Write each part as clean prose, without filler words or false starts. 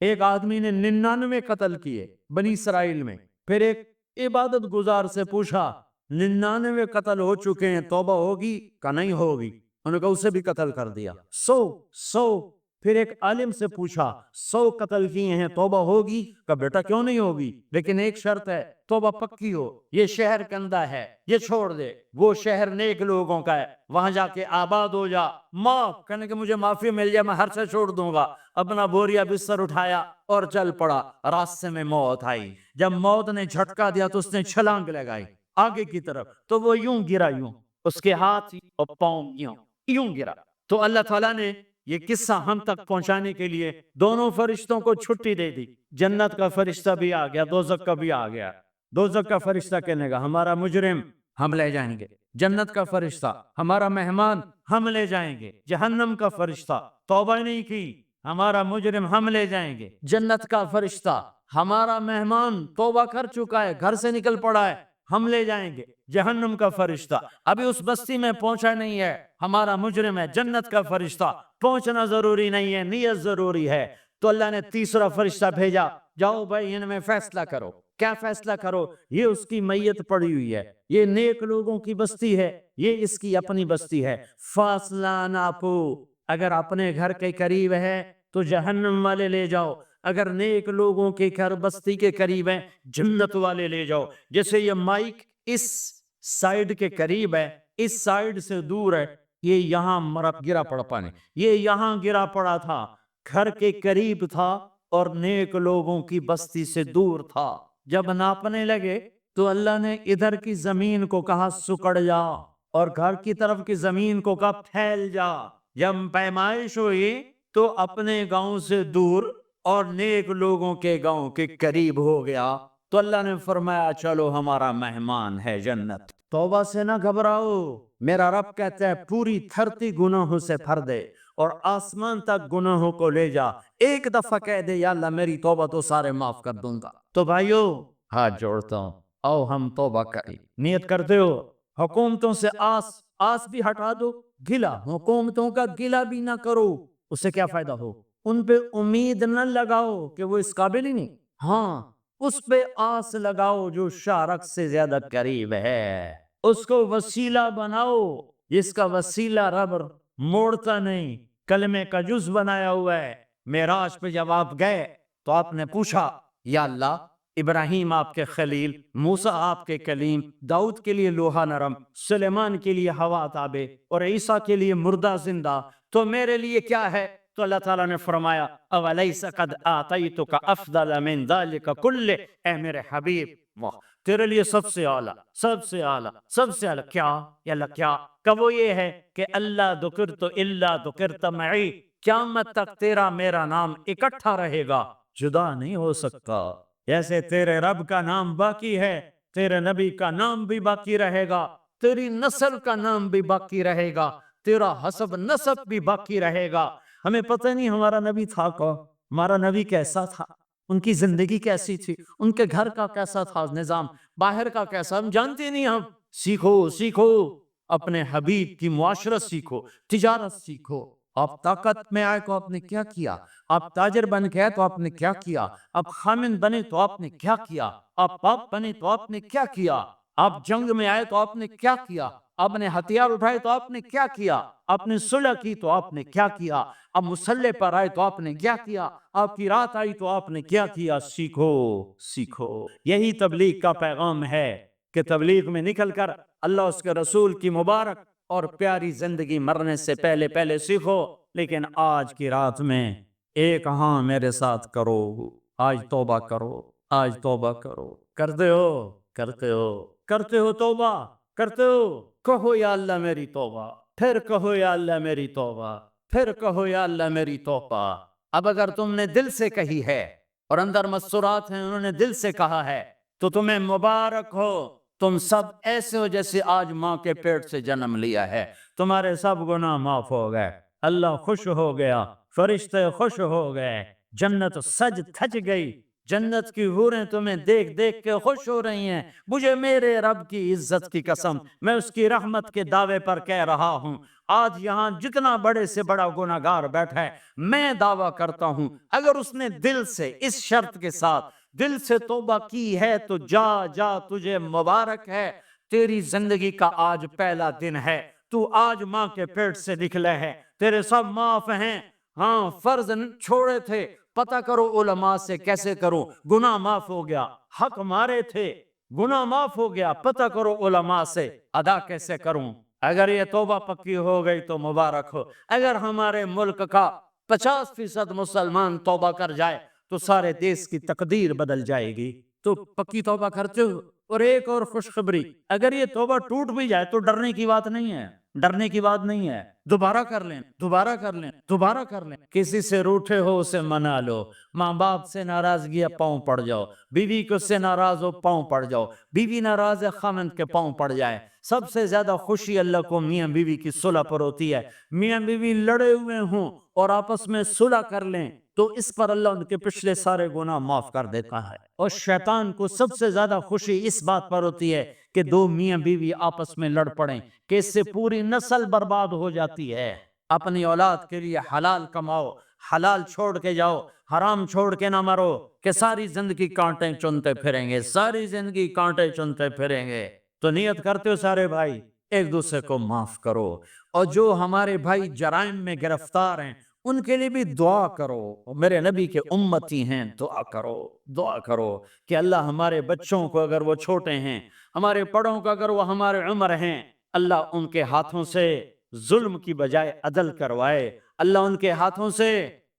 ایک آدمی نے 99 قتل کیے بنی اسرائیل میں، پھر ایک عبادت گزار سے پوچھا 99 قتل ہو چکے ہیں، توبہ ہوگی کہ نہیں ہوگی؟ انہوں نے کہا اسے بھی قتل کر دیا۔ 100 پھر ایک عالم سے پوچھا 100 قتل کیے ہیں، توبہ ہوگی؟ کہا بیٹا کیوں نہیں ہوگی، لیکن ایک شرط ہے، توبہ پکی ہو، یہ شہر گندا ہے، یہ چھوڑ دے، وہ شہر نیک لوگوں کا ہے، وہاں جا کے آباد ہو جا، معاف کہنے کہ مجھے معافی مل جائے میں ہر سے چھوڑ دوں گا۔ اپنا بوریا بستر اٹھایا اور چل پڑا، راستے میں موت آئی، جب موت نے جھٹکا دیا تو اس نے چھلانگ لگائی آگے کی طرف، تو وہ یوں گرا، یوں اس کے ہاتھ اور پاؤں یوں گرا۔ تو اللہ تعالیٰ نے یہ قصہ ہم تک پہنچانے کے لیے دونوں فرشتوں کو چھٹی دے دی، جنت کا فرشتہ بھی آ گیا، دوزخ کا بھی آ گیا۔ دوزخ کا فرشتہ کہنے گا ہمارا مجرم ہم لے جائیں گے، جنت کا فرشتہ ہمارا مہمان ہم لے جائیں گے، جہنم کا فرشتہ توبہ نہیں کی ہمارا مجرم ہم لے جائیں گے، جنت کا فرشتہ ہمارا مہمان توبہ کر چکا ہے گھر سے نکل پڑا ہے ہم لے جائیں گے، جہنم کا فرشتہ ابھی اس بستی میں پہنچا نہیں ہے ہمارا مجرم ہے، جنت کا فرشتہ پہنچنا ضروری نہیں ہے، نیت ضروری ہے۔ تو اللہ نے تیسرا فرشتہ بھیجا، جاؤ بھائی ان میں فیصلہ کرو۔ کیا فیصلہ کرو؟ یہ اس کی میت پڑی ہوئی ہے، یہ نیک لوگوں کی بستی ہے، یہ اس کی اپنی بستی ہے، فاصلہ ناپو، اگر اپنے گھر کے قریب ہے تو جہنم والے لے جاؤ، اگر نیک لوگوں کے گھر بستی کے قریب ہیں جنت والے لے جاؤ۔ جیسے یہ مائک اس سائیڈ کے قریب ہے، اس سائیڈ سے دور ہے، یہ یہاں گرا پڑا پانے، یہ یہاں گرا پڑا تھا، گھر کے قریب تھا اور نیک لوگوں کی بستی سے دور تھا۔ جب ناپنے لگے تو اللہ نے ادھر کی زمین کو کہا سکڑ جا، اور گھر کی طرف کی زمین کو کہا پھیل جا۔ جب پیمائش ہوئی تو اپنے گاؤں سے دور اور نیک لوگوں کے گاؤں کے قریب ہو گیا، تو اللہ نے فرمایا چلو ہمارا مہمان ہے جنت۔ توبہ سے نہ گھبراؤ، میرا رب کہتا ہے پوری دھرتی گناہوں سے بھر دے اور آسمان تک گناہوں کو لے جا، ایک دفعہ کہہ دے یا اللہ میری توبہ تو سارے معاف کر دوں گا۔ تو بھائیو ہاتھ جوڑتا ہوں، آؤ ہم توبہ کریں، نیت کرتے ہو حکومتوں سے آس بھی ہٹا دو، گلا حکومتوں کا گلا بھی نہ کرو، اس سے کیا فائدہ ہو؟ ان پہ امید نہ لگاؤ کہ وہ اس قابل ہی نہیں، ہاں اس پہ آس لگاؤ جو شارک سے زیادہ قریب ہے، اس کو وسیلہ بناؤ جس کا وسیلہ رب موڑتا نہیں، کلمے کا جز بنایا ہوا ہے۔ معراج پہ جب آپ گئے تو آپ نے پوچھا یا اللہ ابراہیم آپ کے خلیل، موسیٰ آپ کے کلیم، داؤد کے لیے لوہا نرم، سلیمان کے لیے ہوا تابے اور عیسیٰ کے لیے مردہ زندہ، تو میرے لیے کیا ہے؟ تو اللہ تعالیٰ نے فرمایا اولیس قد آتیتک افضل من ذلک کلہ، اے میرے حبیب واہ تیرے لیے سب سے اعلیٰ، سب سے اعلیٰ، سب سے اعلیٰ کیا؟ یا اللہ کیا؟ کہ وہ یہ ہے کہ اللہ ذکرت الا ذکرت معی، قیامت تک تیرا میرا نام اکٹھا رہے گا، جدا نہیں ہو سکتا۔ جیسے تیرے رب کا نام باقی ہے، تیرے نبی کا نام بھی باقی رہے گا، تیری نسل کا نام بھی باقی رہے گا، تیرا حسب نسب بھی باقی رہے گا۔ ہمیں پتہ نہیں ہمارا نبی تھا کون، ہمارا نبی کیسا تھا، ان کی زندگی کیسی تھی، ان کے گھر کا کیسا تھا نظام، باہر کا کیسا، ہم جانتے نہیں۔ ہم سیکھو اپنے حبیب کی معاشرت سیکھو، تجارت سیکھو۔ آپ طاقت میں آئے تو آپ نے کیا کیا، آپ تاجر بن گئے تو آپ نے کیا کیا، آپ خامن بنے تو آپ نے کیا کیا، آپ باپ بنے تو آپ نے کیا کیا، آپ جنگ میں آئے تو آپ نے کیا کیا، آپ نے ہتھیار اٹھائے تو آپ نے کیا کیا، آپ نے صلح کی تو آپ نے کیا کیا، آپ مسلح پر آئے تو آپ نے کیا کیا، آپ کی رات آئی تو آپ نے کیا کیا۔ سیکھو یہی تبلیغ کا پیغام ہے کہ تبلیغ میں نکل کر اللہ اس کے رسول کی مبارک اور پیاری زندگی مرنے سے پہلے سیکھو۔ لیکن آج کی رات میں ایک ہاں میرے ساتھ کرو، آج توبہ کرو، آج توبہ کرو، کرتے ہو توبہ، کرتے ہو، کہو یا اللہ میری توبہ، پھر کہو یا اللہ میری توبہ، پھر کہو یا اللہ میری توبہ۔ اب اگر تم نے دل سے کہی ہے اور اندر مسرات ہیں انہوں نے دل سے کہا ہے تو تمہیں مبارک ہو، تم سب ایسے ہو جیسے آج ماں کے پیٹ سے جنم لیا ہے، تمہارے سب گناہ معاف ہو گئے، اللہ خوش ہو گیا، فرشتے خوش ہو گئے، جنت سج دھج گئی، جنت کی حوریں تمہیں دیکھ دیکھ کے خوش ہو رہی ہیں۔ مجھے میرے رب کی عزت کی قسم، میں اس کی رحمت کے دعوے پر کہہ رہا ہوں، آج یہاں جتنا بڑے سے بڑا گناہگار بیٹھا ہے، میں دعویٰ کرتا ہوں اگر اس نے دل سے اس شرط کے ساتھ دل سے توبہ کی ہے تو جا جا، تجھے مبارک ہے، تیری زندگی کا آج پہلا دن ہے، تو آج ماں کے پیٹ سے نکلے ہے، تیرے سب معاف ہیں۔ ہاں، فرض چھوڑے تھے، پتہ کرو علماء سے کیسے کرو، گناہ معاف ہو گیا، حق مارے تھے، گناہ معاف ہو گیا، پتہ کرو علماء سے ادا کیسے کروں۔ اگر یہ توبہ پکی ہو گئی تو مبارک ہو۔ اگر ہمارے ملک کا 50% مسلمان توبہ کر جائے تو سارے دیش کی تقدیر بدل جائے گی۔ تو پکی توبہ کرتے ہو۔ اور ایک اور خوشخبری، اگر یہ توبہ ٹوٹ بھی جائے تو ڈرنے کی بات نہیں ہے، ڈرنے کی بات نہیں ہے، دوبارہ کر لیں، دوبارہ کر لیں، دوبارہ کر لیں۔ کسی سے روٹھے ہو اسے منا لو، ماں باپ سے ناراضگی ہے پاؤں پڑ جاؤ، بیوی کو سے ناراض ہو پاؤں پڑ جاؤ، بیوی ناراض ہے خاوند کے پاؤں پڑ جائے۔ سب سے زیادہ خوشی اللہ کو میاں بیوی کی صلح پر ہوتی ہے۔ میاں بیوی لڑے ہوئے ہوں اور آپس میں صلح کر لیں تو اس پر اللہ ان کے پچھلے سارے گناہ معاف کر دیتا ہے۔ اور شیطان کو سب سے زیادہ خوشی اس بات پر ہوتی ہے کہ دو میاں بیوی آپس میں لڑ پڑیں، کہ اس سے پوری نسل برباد ہو جاتی ہے۔ اپنی اولاد کے لیے حلال کماؤ، حلال چھوڑ کے جاؤ، حرام چھوڑ کے نہ مرو کہ ساری زندگی کانٹے چنتے پھریں گے، ساری زندگی کانٹے چنتے پھریں گے۔ تو نیت کرتے ہو سارے بھائی ایک دوسرے کو معاف کرو، اور جو ہمارے بھائی جرائم میں گرفتار ہیں ان کے لیے بھی دعا کرو، میرے نبی کے امتی ہیں، دعا کرو، دعا کرو کہ اللہ ہمارے بچوں کو اگر وہ چھوٹے ہیں، ہمارے بڑوں کو اگر وہ ہمارے عمر ہیں، اللہ ان کے ہاتھوں سے ظلم کی بجائے عدل کروائے، اللہ ان کے ہاتھوں سے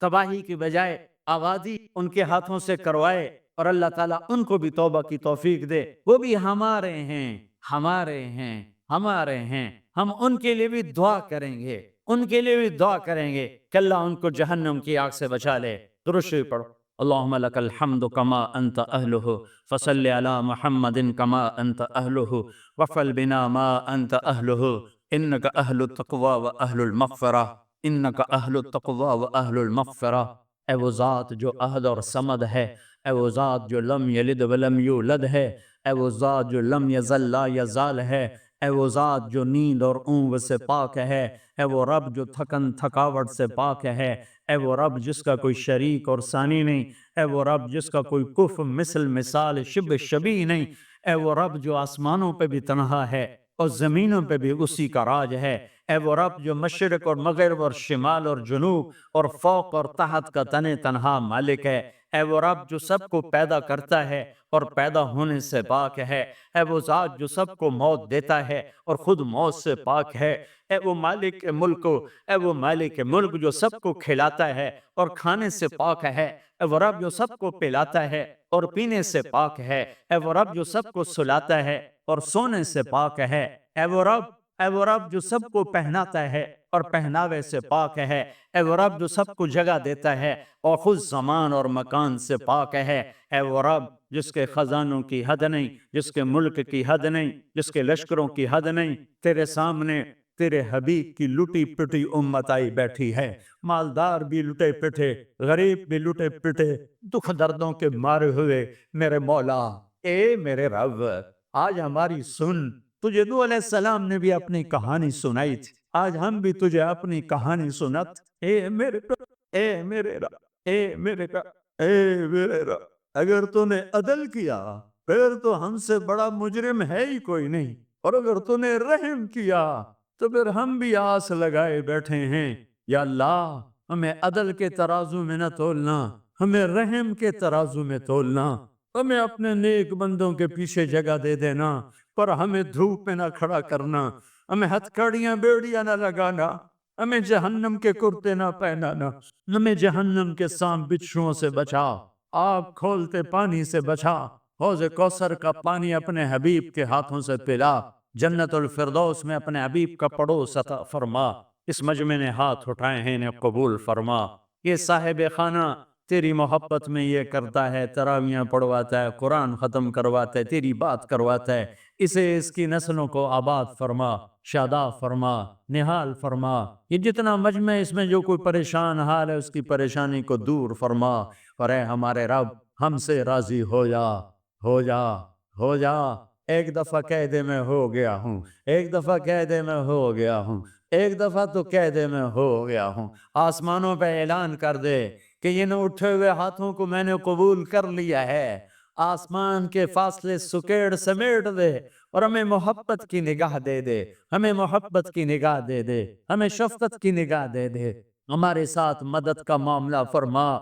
تباہی کی بجائے آبادی ان کے ہاتھوں سے کروائے، اور اللہ تعالیٰ ان کو بھی توبہ کی توفیق دے۔ وہ بھی ہمارے ہیں، ہمارے ہیں، ہمارے ہیں، ہم ان کے لیے بھی دعا کریں گے، ان کے لیے بھی دعا کریں گے کہ اللہ ان کو جہنم کی آگ سے بچا لے۔ درود شریف پڑھو۔ اللہم لک الحمد کما انت اہلہ فصلی علی محمد کما انت اہلہ وفعل بنا ما انت اہلہ انک اہل التقوی و اہل المغفرہ، انک اہل التقوی و اہل المغفرہ۔ اے وہ ذات جو احد اور صمد ہے، اے وہ ذات جو لم یلد ولم یولد ہے، اے وہ ذات جو لم یزل لا یزال ہے، اے وہ ذات جو نیند اور اونگ سے پاک ہے، اے وہ رب جو تھکن تھکاوٹ سے پاک ہے، اے وہ رب جس کا کوئی شریک اور ثانی نہیں، اے وہ رب جس کا کوئی کف مثل مثال شبہ شبیہ نہیں، اے وہ رب جو آسمانوں پہ بھی تنہا ہے اور زمینوں پہ بھی اسی کا راج ہے، اے وہ رب جو مشرق اور مغرب اور شمال اور جنوب اور فوق اور تحت کا تن تنہا مالک ہے، اے وہ رب جو سب کو پیدا کرتا ہے اور پیدا ہونے سے پاک ہے، اے وہ ذات جو سب کو موت دیتا ہے اور خود موت سے پاک ہے، اے وہ مالک ملک، اے وہ مالک ملک جو سب کو کھلاتا ہے اور کھانے سے پاک ہے، اے وہ رب جو سب کو پلاتا ہے اور پینے سے پاک ہے، اے وہ رب جو سب کو سلاتا ہے اور سونے سے پاک ہے، اے وہ رب جو سب کو پہناتا ہے اور پہناوے سے پاک ہے، اے وہ رب جو سب کو جگہ دیتا ہے اور خود زمان اور مکان سے پاک ہے، اے وہ رب جس کے خزانوں کی حد نہیں، جس کے ملک کی حد نہیں، جس کے لشکروں کی حد نہیں، تیرے سامنے تیرے حبیب کی لٹی پٹی امت آئی بیٹھی ہے، مالدار بھی لٹے پٹے، غریب بھی لٹے پٹے، دکھ دردوں کے مارے ہوئے میرے مولا، اے میرے رب آج ہماری سن۔ تجھے نوح علیہ السلام نے بھی اپنی کہانی سنائی تھی، آج ہم بھی تجھے اپنی کہانی سنت۔ اے میرے رب، اے میرے رب، اے میرے رب، اے میرے رب، اگر تو نے عدل کیا پھر تو ہم سے بڑا مجرم ہے ہی کوئی نہیں، اور اگر تو نے رحم کیا تو پھر ہم بھی آس لگائے بیٹھے ہیں۔ یا اللہ ہمیں عدل کے ترازو میں نہ تولنا، ہمیں رحم کے ترازو میں تولنا، ہمیں اپنے نیک بندوں کے پیچھے جگہ دے دینا، پر ہمیں دھوپ میں نہ کھڑا کرنا، ہمیں ہتھکڑیاں بیڑیاں نہ لگانا، ہمیں جہنم کے کرتے نہ پہنانا، ہمیں جہنم کے سانپ بچھوؤں سے بچا، آگ کھولتے پانی سے بچا، حوض کوثر کا پانی اپنے حبیب کے ہاتھوں سے پلا، جنت الفردوس میں اپنے حبیب کا پڑوس عطا فرما۔ اس مجمع نے ہاتھ اٹھائے ہیں انہیں قبول فرما۔ یہ صاحب خانہ تیری محبت میں یہ کرتا ہے، تراویاں پڑھواتا ہے، قرآن ختم کرواتا ہے، تیری بات کرواتا ہے، اسے اس کی نسلوں کو آباد فرما، شاداب فرما، نہال فرما۔ یہ جتنا مجمع اس میں جو کوئی پریشان حال ہے اس کی پریشانی کو دور فرما، اور اے ہمارے رب ہم سے راضی ہو جا، ہو جا، ہو جا۔ ایک دفعہ کہہ دے میں ہو گیا ہوں، ایک دفعہ کہہ دے میں ہو گیا ہوں، ایک دفعہ تو کہہ دے میں ہو گیا ہوں، آسمانوں پہ اعلان کر دے کہ ان اٹھے ہوئے ہاتھوں کو میں نے قبول کر لیا ہے، آسمان کے فاصلے سکیڑ سمیٹ دے اور ہمیں محبت کی نگاہ دے دے، ہمیں محبت کی نگاہ دے دے، ہمیں شفقت کی نگاہ دے دے، ہمارے ساتھ مدد کا معاملہ فرما،